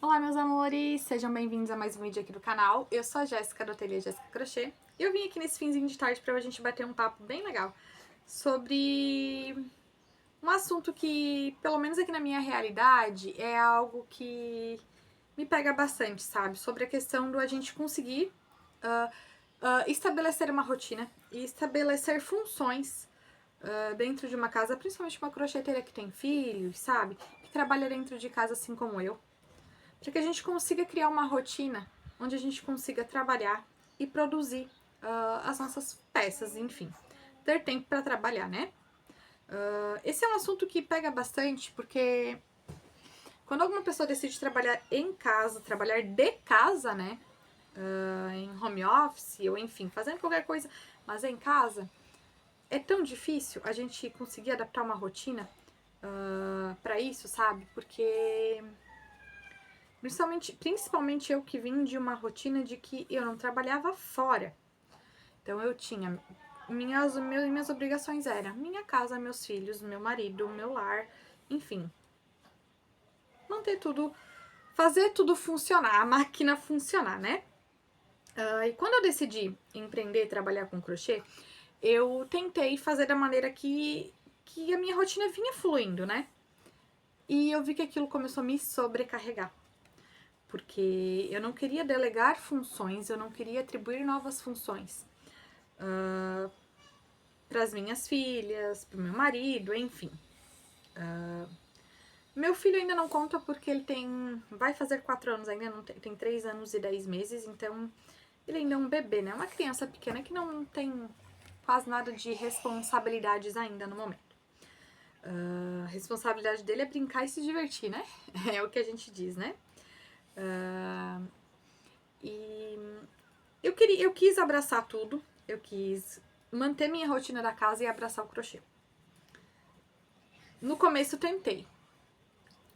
Olá, meus amores! Sejam bem-vindos a mais um vídeo aqui do canal. Eu sou a Jéssica, do Ateliê Jéssica Crochê. E eu vim aqui nesse finzinho de tarde pra gente bater um papo bem legal sobre um assunto que, pelo menos aqui na minha realidade, é algo que me pega bastante, sabe? Sobre a questão do a gente conseguir estabelecer uma rotina e estabelecer funções dentro de uma casa, principalmente uma crocheteira que tem filhos, sabe? Que trabalha dentro de casa assim como eu. Para que a gente consiga criar uma rotina onde a gente consiga trabalhar e produzir as nossas peças, enfim. Ter tempo para trabalhar, né? Esse é um assunto que pega bastante, porque quando alguma pessoa decide trabalhar em casa, trabalhar de casa, né? Em home office, ou enfim, fazendo qualquer coisa, mas em casa, é tão difícil a gente conseguir adaptar uma rotina para isso, sabe? Porque principalmente eu que vim de uma rotina de que eu não trabalhava fora. Então eu tinha minhas obrigações eram minha casa, meus filhos, meu marido, meu lar, enfim. Manter tudo, fazer tudo funcionar, a máquina funcionar, né? E quando eu decidi empreender e trabalhar com crochê, eu tentei fazer da maneira que a minha rotina vinha fluindo, né? E eu vi que aquilo começou a me sobrecarregar. Porque eu não queria delegar funções, eu não queria atribuir novas funções para as minhas filhas, para o meu marido, enfim. Meu filho ainda não conta porque ele vai fazer 4 anos ainda, não tem 3 anos e 10 meses, então ele ainda é um bebê, né? Uma criança pequena que não tem quase nada de responsabilidades ainda no momento. A responsabilidade dele é brincar e se divertir, né? É o que a gente diz, né? E eu quis abraçar tudo, eu quis manter minha rotina da casa e abraçar o crochê. No começo eu tentei,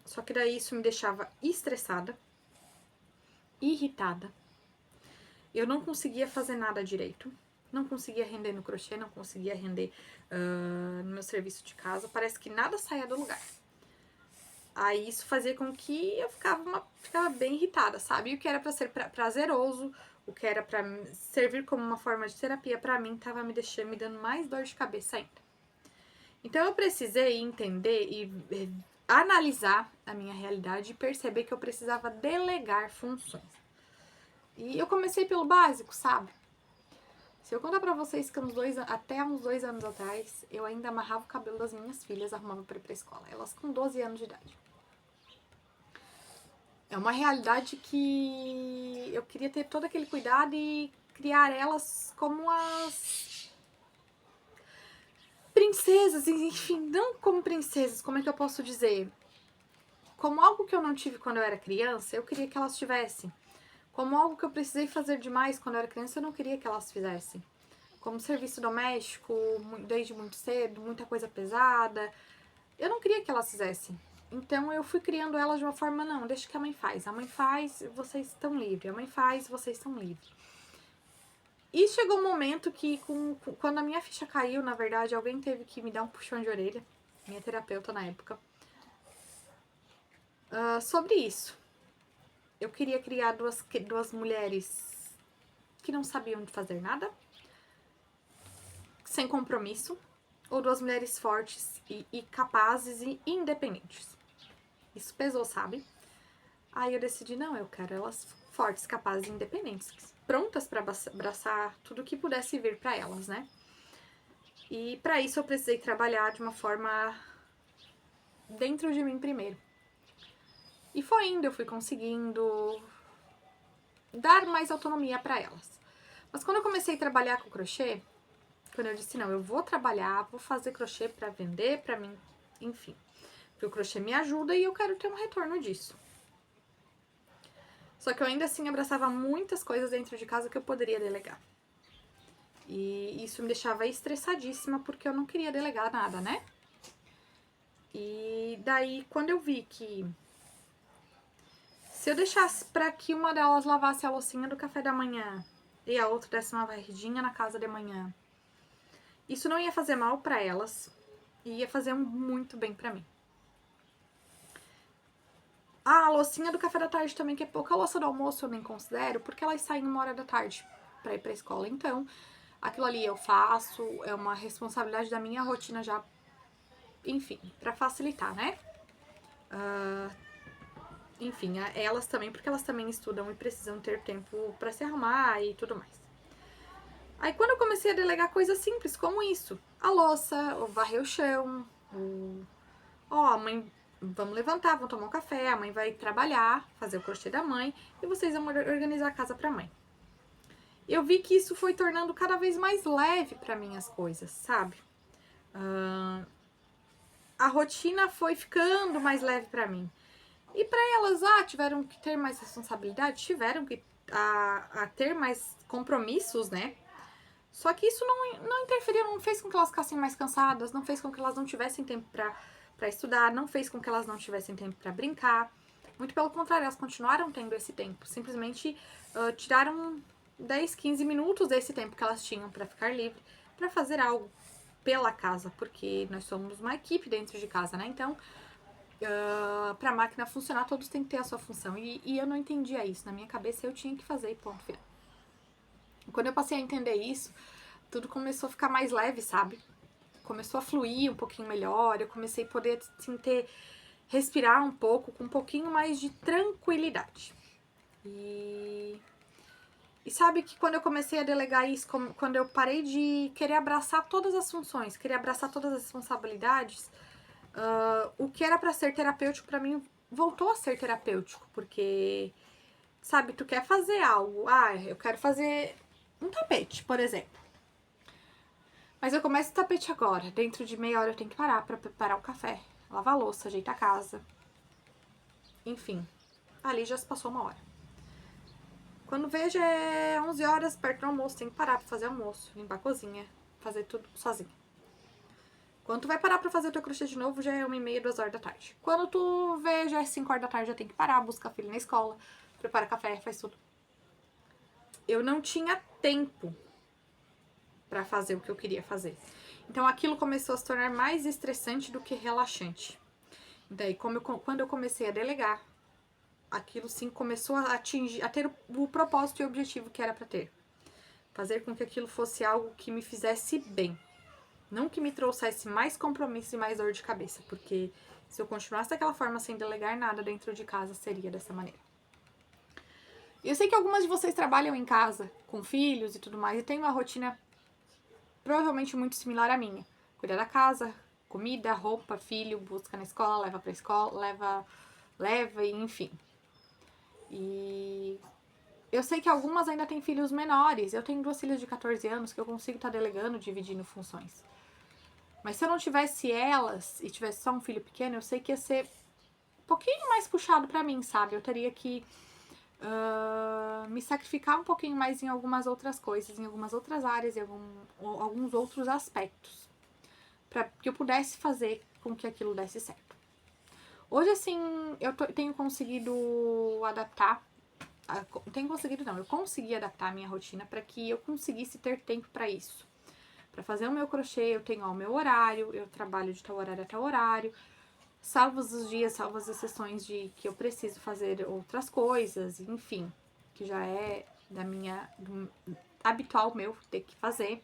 só que daí isso me deixava estressada, irritada. Eu não conseguia fazer nada direito, não conseguia render no crochê, não conseguia render no meu serviço de casa, parece que nada saía do lugar. Aí isso fazia com que eu ficava bem irritada, sabe? E o que era pra ser prazeroso, o que era pra servir como uma forma de terapia, pra mim tava me dando mais dor de cabeça ainda. Então eu precisei entender e analisar a minha realidade e perceber que eu precisava delegar funções. E eu comecei pelo básico, sabe? Se eu contar pra vocês que até uns 2 anos atrás, eu ainda amarrava o cabelo das minhas filhas, arrumava pra ir pra escola. Elas com 12 anos de idade. É uma realidade que eu queria ter todo aquele cuidado e criar elas como as princesas, enfim, não como princesas, como é que eu posso dizer? Como algo que eu não tive quando eu era criança, eu queria que elas tivessem. Como algo que eu precisei fazer demais quando eu era criança, eu não queria que elas fizessem. Como serviço doméstico, desde muito cedo, muita coisa pesada, eu não queria que elas fizessem. Então eu fui criando elas de uma forma, não, deixa que a mãe faz. A mãe faz, vocês estão livres. A mãe faz, vocês estão livres. E chegou um momento que, quando a minha ficha caiu, na verdade, alguém teve que me dar um puxão de orelha, minha terapeuta na época, sobre isso. Eu queria criar duas mulheres que não sabiam de fazer nada, sem compromisso, ou duas mulheres fortes e capazes e independentes. Isso pesou, sabe? Aí eu decidi, não, eu quero elas fortes, capazes e independentes, prontas para abraçar tudo que pudesse vir para elas, né? E para isso eu precisei trabalhar de uma forma dentro de mim primeiro. E foi indo, eu fui conseguindo dar mais autonomia para elas. Mas quando eu comecei a trabalhar com crochê, quando eu disse, não, eu vou trabalhar, vou fazer crochê para vender, para mim, enfim. Porque o crochê me ajuda e eu quero ter um retorno disso. Só que eu ainda assim abraçava muitas coisas dentro de casa que eu poderia delegar. E isso me deixava estressadíssima porque eu não queria delegar nada, né? E daí, quando eu vi que se eu deixasse para que uma delas lavasse a loucinha do café da manhã e a outra desse uma varridinha na casa de manhã, isso não ia fazer mal para elas e ia fazer muito bem para mim. Ah, a loucinha do café da tarde também, que é pouca. A louça do almoço eu nem considero, porque elas saem 1 hora da tarde pra ir pra escola. Então, aquilo ali eu faço, é uma responsabilidade da minha rotina já, enfim, pra facilitar, né? Enfim, elas também, porque elas também estudam e precisam ter tempo pra se arrumar e tudo mais. Aí quando eu comecei a delegar coisas simples como isso, a louça, o varrer o chão, a mãe, vamos levantar, vamos tomar um café, a mãe vai trabalhar, fazer o crochê da mãe e vocês vão organizar a casa pra mãe. Eu vi que isso foi tornando cada vez mais leve pra mim as coisas, sabe? A rotina foi ficando mais leve pra mim. E pra elas, tiveram que ter mais responsabilidade, tiveram que a ter mais compromissos, né? Só que isso não interferiu, não fez com que elas ficassem mais cansadas, não fez com que elas não tivessem tempo pra estudar, não fez com que elas não tivessem tempo pra brincar. Muito pelo contrário, elas continuaram tendo esse tempo. Simplesmente tiraram 10, 15 minutos desse tempo que elas tinham pra ficar livre, pra fazer algo pela casa, porque nós somos uma equipe dentro de casa, né? Então, pra máquina funcionar, todos têm que ter a sua função. E eu não entendia isso. Na minha cabeça, eu tinha que fazer e ponto final. Quando eu passei a entender isso, tudo começou a ficar mais leve, sabe? Começou a fluir um pouquinho melhor, eu comecei a poder, assim, respirar um pouco, com um pouquinho mais de tranquilidade. E sabe que quando eu comecei a delegar isso, quando eu parei de querer abraçar todas as funções, querer abraçar todas as responsabilidades, o que era pra ser terapêutico pra mim voltou a ser terapêutico, porque, sabe, tu quer fazer algo, eu quero fazer um tapete, por exemplo. Mas eu começo o tapete agora. Dentro de meia hora eu tenho que parar pra preparar o café, lavar a louça, ajeitar a casa. Enfim, ali já se passou 1 hora. Quando vejo é 11 horas, perto do almoço, tem que parar pra fazer almoço, limpar a cozinha, fazer tudo sozinha. Quando tu vai parar pra fazer o teu crochê de novo, já é 1h30, 2 horas da tarde. Quando tu vê, já é 5 horas da tarde, já tem que parar, buscar a filha na escola, prepara café, faz tudo. Eu não tinha tempo pra fazer o que eu queria fazer. Então aquilo começou a se tornar mais estressante do que relaxante. Daí, quando eu comecei a delegar, aquilo sim começou a ter o propósito e o objetivo que era pra ter. Fazer com que aquilo fosse algo que me fizesse bem. Não que me trouxesse mais compromisso e mais dor de cabeça, porque se eu continuasse daquela forma sem delegar nada dentro de casa, seria dessa maneira. E eu sei que algumas de vocês trabalham em casa, com filhos e tudo mais, e têm uma rotina provavelmente muito similar à minha. Cuidar da casa, comida, roupa, filho, busca na escola, leva pra escola, leva, enfim. E eu sei que algumas ainda têm filhos menores. Eu tenho 2 filhas de 14 anos que eu consigo estar delegando, dividindo funções. Mas se eu não tivesse elas e tivesse só um filho pequeno, eu sei que ia ser um pouquinho mais puxado pra mim, sabe? Eu teria que me sacrificar um pouquinho mais em algumas outras coisas, em algumas outras áreas, em alguns outros aspectos, para que eu pudesse fazer com que aquilo desse certo. Hoje, assim, eu tenho conseguido adaptar, eu consegui adaptar a minha rotina para que eu conseguisse ter tempo para isso. Para fazer o meu crochê, eu tenho o meu horário, eu trabalho de tal horário a tal horário, salvo os dias, salvo as exceções de que eu preciso fazer outras coisas, enfim, que já é do habitual meu ter que fazer.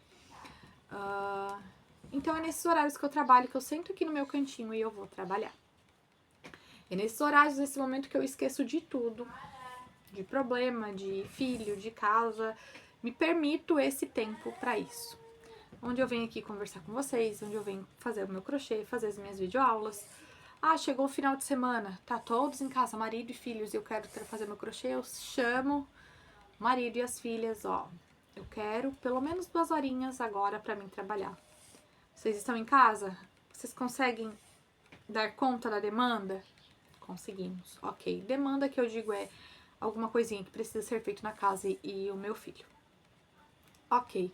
Então é nesses horários que eu trabalho, que eu sento aqui no meu cantinho e eu vou trabalhar. É nesses horários, nesse momento que eu esqueço de tudo, de problema, de filho, de casa, me permito esse tempo para isso. Onde eu venho aqui conversar com vocês, onde eu venho fazer o meu crochê, fazer as minhas videoaulas. Chegou o final de semana, tá todos em casa, marido e filhos, e eu quero fazer meu crochê, eu chamo o marido e as filhas, eu quero pelo menos 2 horinhas agora pra mim trabalhar. Vocês estão em casa? Vocês conseguem dar conta da demanda? Conseguimos, ok. Demanda que eu digo é alguma coisinha que precisa ser feito na casa e o meu filho. Ok.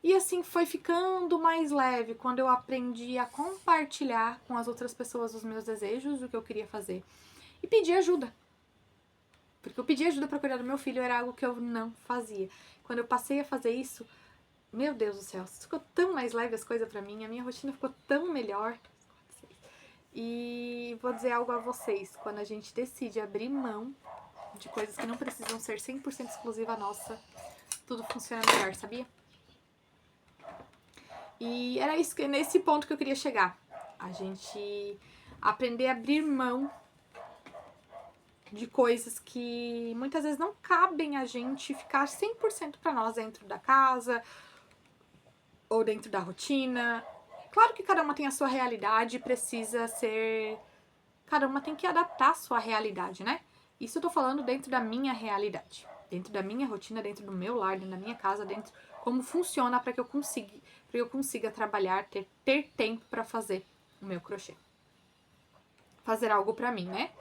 E assim foi ficando mais leve quando eu aprendi a compartilhar com as outras pessoas os meus desejos, o que eu queria fazer. E pedir ajuda. Porque eu pedir ajuda para cuidar do meu filho era algo que eu não fazia. Quando eu passei a fazer isso, meu Deus do céu, ficou tão mais leve as coisas para mim, a minha rotina ficou tão melhor. E vou dizer algo a vocês, quando a gente decide abrir mão de coisas que não precisam ser 100% exclusiva nossa, tudo funciona melhor, sabia? E era isso, nesse ponto que eu queria chegar. A gente aprender a abrir mão de coisas que muitas vezes não cabem a gente ficar 100% para nós dentro da casa ou dentro da rotina. Claro que cada uma tem a sua realidade, precisa ser... Cada uma tem que adaptar a sua realidade, né? Isso eu tô falando dentro da minha realidade, dentro da minha rotina, dentro do meu lar, dentro da minha casa, dentro como funciona para que eu consiga trabalhar, ter tempo para fazer o meu crochê. Fazer algo para mim, né?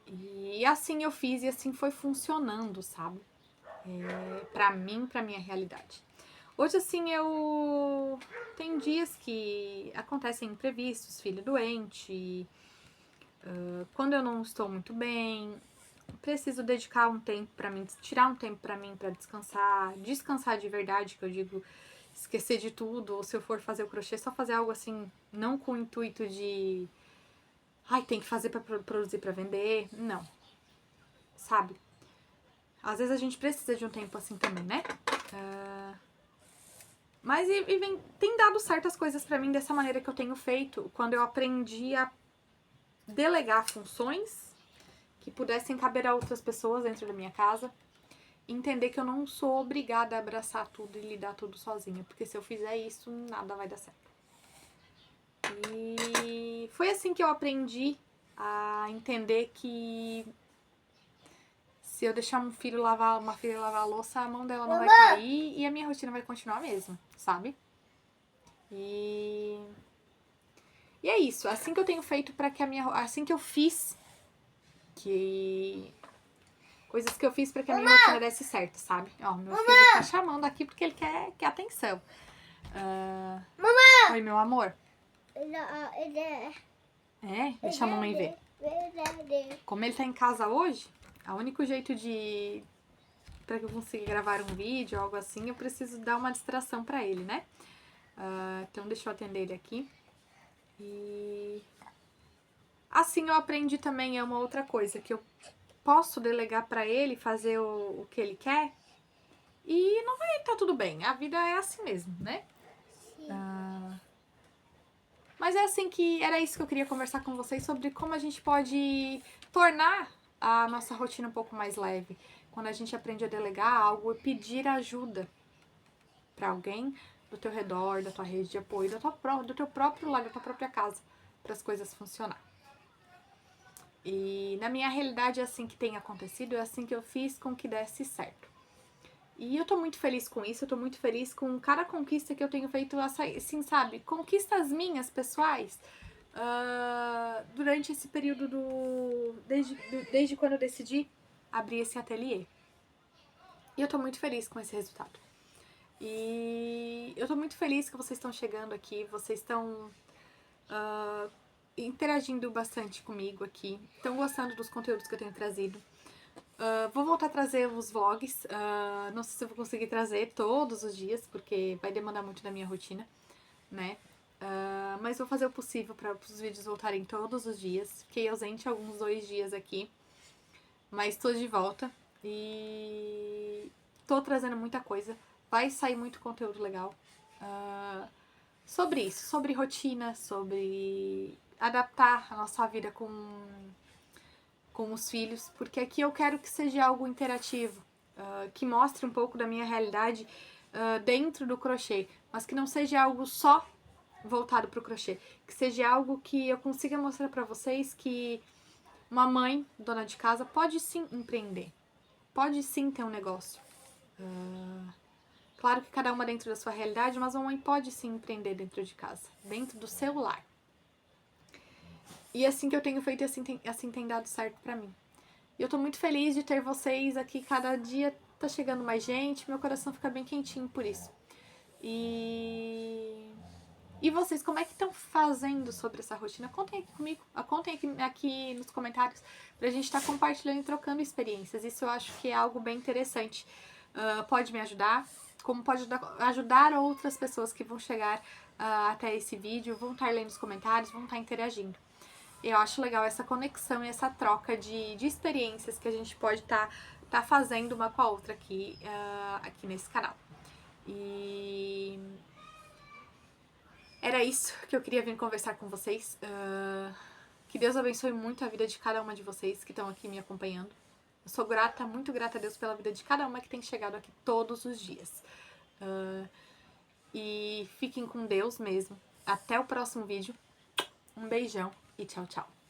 E assim eu fiz e assim foi funcionando, sabe? Pra mim, pra minha realidade. Hoje, assim, eu... Tem dias que acontecem imprevistos, filho doente, quando eu não estou muito bem, preciso dedicar um tempo pra mim, tirar um tempo pra mim pra descansar de verdade, que eu digo, esquecer de tudo, ou se eu for fazer o crochê, só fazer algo assim, não com o intuito de... Ai, tem que fazer pra produzir pra vender, não. Sabe? Às vezes a gente precisa de um tempo assim também, né? Mas tem dado certas coisas pra mim dessa maneira que eu tenho feito, quando eu aprendi a delegar funções que pudessem caber a outras pessoas dentro da minha casa. Entender que eu não sou obrigada a abraçar tudo e lidar tudo sozinha, porque se eu fizer isso, nada vai dar certo. E foi assim que eu aprendi a entender que se eu deixar uma filha lavar a louça, a mão dela não vai cair e a minha rotina vai continuar a mesma, sabe? E é isso, assim que eu tenho feito para que assim que eu fiz que coisas que eu fiz para que a minha rotina desse certo, sabe? Ó, meu filho tá chamando aqui porque ele quer atenção. Oi, meu amor. Deixa a mamãe ver. Como ele tá em casa hoje, o único jeito de para que eu consiga gravar um vídeo ou algo assim, eu preciso dar uma distração para ele, né? Então deixa eu atender ele aqui. E assim eu aprendi também uma outra coisa, que eu posso delegar para ele fazer o que ele quer e não vai estar tudo bem. A vida é assim mesmo, né? Mas é assim que era isso que eu queria conversar com vocês sobre como a gente pode tornar a nossa rotina um pouco mais leve. Quando a gente aprende a delegar algo e pedir ajuda para alguém do teu redor, da tua rede de apoio, do teu próprio lar, da tua própria casa, para as coisas funcionar. E na minha realidade é assim que tem acontecido, é assim que eu fiz com que desse certo. E eu tô muito feliz com isso, eu tô muito feliz com cada conquista que eu tenho feito, assim, sabe? Conquistas minhas, pessoais, durante esse período desde quando eu decidi abrir esse ateliê. E eu tô muito feliz com esse resultado. E eu tô muito feliz que vocês estão chegando aqui, vocês estão interagindo bastante comigo aqui, estão gostando dos conteúdos que eu tenho trazido. Vou voltar a trazer os vlogs, não sei se eu vou conseguir trazer todos os dias, porque vai demandar muito da minha rotina, né? Mas vou fazer o possível para os vídeos voltarem todos os dias. Fiquei ausente alguns 2 dias aqui, mas tô de volta e tô trazendo muita coisa. Vai sair muito conteúdo legal sobre isso, sobre rotina, sobre adaptar a nossa vida com os filhos, porque aqui eu quero que seja algo interativo, que mostre um pouco da minha realidade dentro do crochê, mas que não seja algo só voltado para o crochê, que seja algo que eu consiga mostrar para vocês que uma mãe, dona de casa, pode sim empreender, pode sim ter um negócio. Claro que cada uma dentro da sua realidade, mas uma mãe pode sim empreender dentro de casa, dentro do seu lar. E assim que eu tenho feito, assim tem dado certo pra mim. E eu tô muito feliz de ter vocês aqui. Cada dia tá chegando mais gente. Meu coração fica bem quentinho por isso. E vocês, como é que estão fazendo sobre essa rotina? Contem aqui comigo. Contem aqui nos comentários pra gente estar compartilhando e trocando experiências. Isso eu acho que é algo bem interessante. Pode me ajudar, como pode ajudar outras pessoas que vão chegar até esse vídeo, vão estar lendo os comentários, vão estar interagindo. Eu acho legal essa conexão e essa troca de experiências que a gente pode estar fazendo uma com a outra aqui nesse canal. E era isso que eu queria vir conversar com vocês. Que Deus abençoe muito a vida de cada uma de vocês que estão aqui me acompanhando. Eu sou grata, muito grata a Deus pela vida de cada uma que tem chegado aqui todos os dias. E fiquem com Deus mesmo. Até o próximo vídeo. Um beijão e tchau, tchau.